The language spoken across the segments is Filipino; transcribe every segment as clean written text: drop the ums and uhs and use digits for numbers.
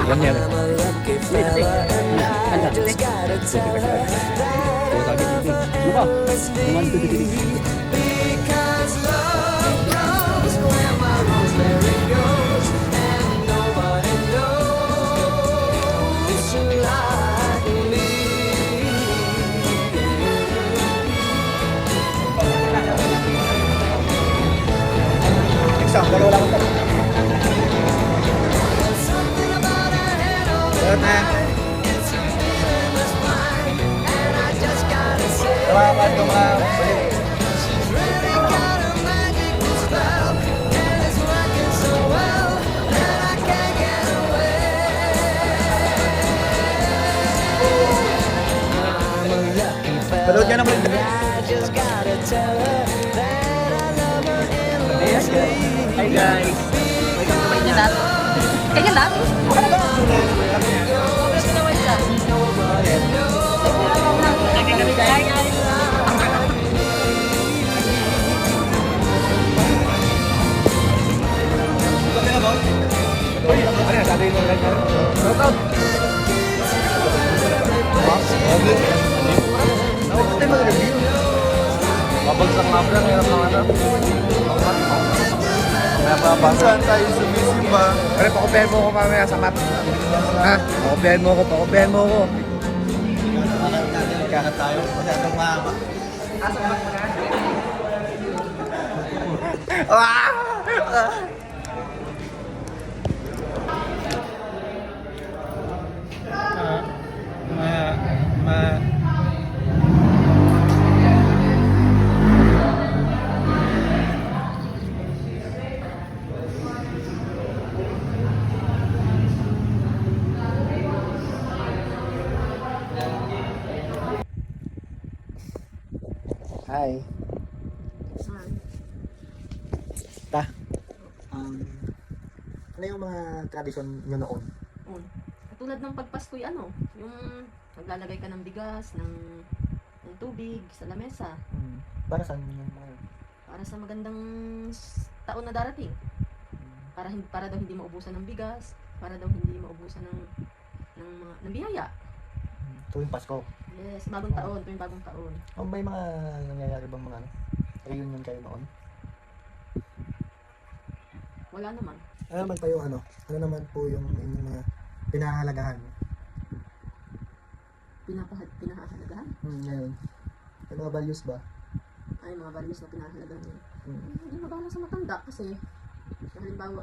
Ganyan. I'm a lucky fella and I just gotta tell her that I love her endlessly. Because love grows where my rosemary goes, and nobody knows like me. Isang, dalawa lang ito. There's something about her head over Lahat na. mine. It's a feeling that's mine, and I just gotta say, Salamat ng mga balik. she's really got a magical spell, and it's working so well that I can't get away. I'm a lucky Panood niya fella, naman. and I just gotta tell her that I love her endlessly. Hi guys. Ganyan lang? Ganyan lang? Gusto naman siya. Ano yan, sabi mo lang yan. Shout out. Nakapit tayo mag-review. Mabagsak nga pala. Meron mga ano. May papasok. Saan tayo sumisimba? Pare, pakopihan mo ko mamaya sa map. Ha? Pakopihan mo ko, pakopihan mo ko. Kaya tayo, masyadong mahaba. Hi. Ta. Ano yung mga tradisyon nyo noon? Katulad ng pagpaskoy ano, yung maglalagay ka ng bigas, ng tubig sa lamesa Para saan yung mga para sa magandang taon na darating. Para daw hindi maubusan ng bigas, para daw hindi maubusan ng biyaya. tuwing Pasko? Yes, bagong taon, tuwing bagong taon. O may mga nangyayari bang mga ano? Reunion kayo noon? Wala naman. Ano naman pa yung ano? Ano naman po yung inyong mga pinahahalagahan? Pinahahalagahan? Ngayon. May mga values ba? Ay, mga values na pinahahalagahan niya. Hmm. Hindi mabalang sa matanda kasi halimbawa,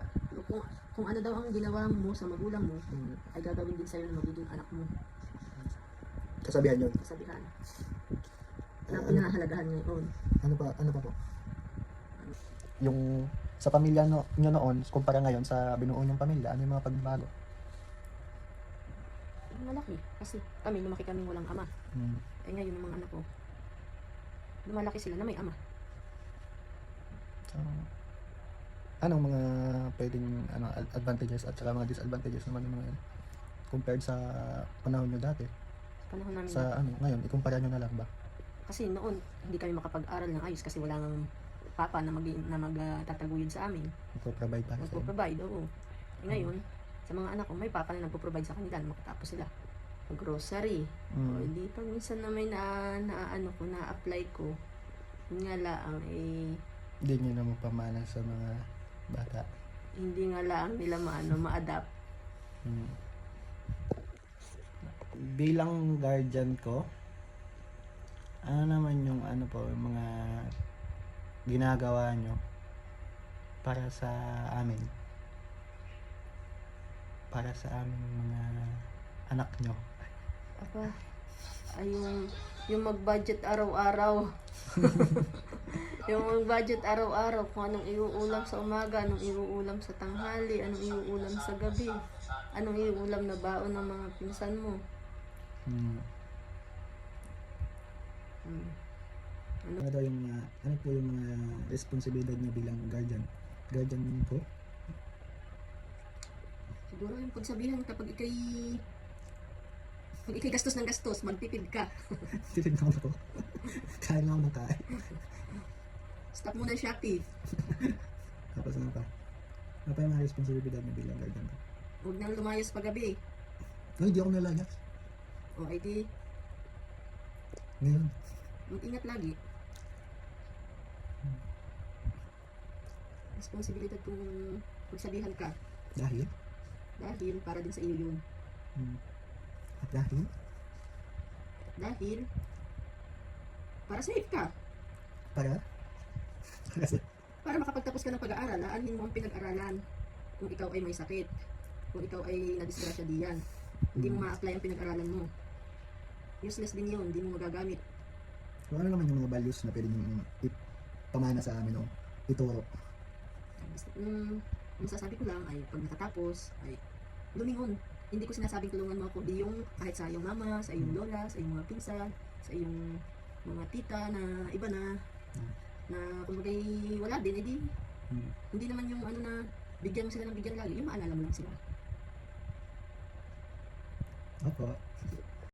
kung ano daw ang ginawa mo sa magulang mo, Hmm. ay gagawin din sa'yo ng magiging anak mo. Kasabihan yun. Kasabihan. Na pinahahalagahan ngayon. Ano pa po? Yung sa pamilya nyo noon, kumpara ngayon sa binuo nyong pamilya, ano yung mga pagbabago? Malaki. Kasi kami, lumaki kami walang ama. Hmm. Eh ngayon, ang mga anak ko, lumalaki sila na may ama. So, anong mga pwedeng advantages at saka mga disadvantages naman ng mga yun? Compared sa panahon nyo dati? Panahon namin Sa ngayon, ikumpara nyo na lang ba? kasi noon, hindi kami makapag-aral ng ayos kasi wala nang papa na magtataguyod sa amin. Magpo-provide para sa inyo? Magpo-provide, oo. Eh, ngayon, sa mga anak ko, may papa na nagpo-provide sa kanila na makatapos sila. Grocery. O, hindi pag minsan na may na-apply ko, yun nga lang, Hindi nyo na mapamana sa mga bata. hindi nga lang nila ma-adapt. Bilang guardian ko, ano naman yung yung mga ginagawa nyo para sa amin? Para sa aming mga anak nyo? Apa, ay yung mag-budget araw-araw. Yung mag-budget araw-araw kung anong iuulam sa umaga, anong iuulam sa tanghali, anong iuulam sa gabi, anong iuulam na baon ng mga pinsan mo. Ano daw yung ano po yung mga responsibilidad nyo bilang guardian? Guardian po? Siguro yung pagsabihan kapag ikay gastos ng gastos, magtipid ka. Titig na ako. Kain na ako ng kain. Stop muna Shopee. Tapos ano pa? Ano pa yung mga responsibilidad nyo bilang guardian ko? Huwag nang lumayas paggabi. No, hindi ako nalayas. O ay di, Ngayon. mag-ingat lagi. Responsibilidad kung magsabihan ka. Dahil? Dahil para din sa iyo yun. At dahil? Dahil, para safe ka. Para? Kasi, Para makapagtapos ka ng pag-aaral, aanhin mo ang pinag-aralan. Kung ikaw ay may sakit, kung ikaw ay nadisgrasya diyan, hindi mo ma-apply ang pinag-aralan mo. Useless din yun, hindi mo magagamit. kung ano naman yung mga values na pwede nyo ipamana sa amin o ituro. Masasabi ko lang ay pag nakatapos, ay lumingon. Hindi ko sinasabing tulungan mo ako, di yung kahit sa iyong mama, sa iyong lola, sa iyong mga pinsan, sa iyong mga tita na iba na kumbaga wala din, edi hindi naman yung ano na bigyan mo sila ng bigyan lagi, yung maalala mo lang sila. Opo.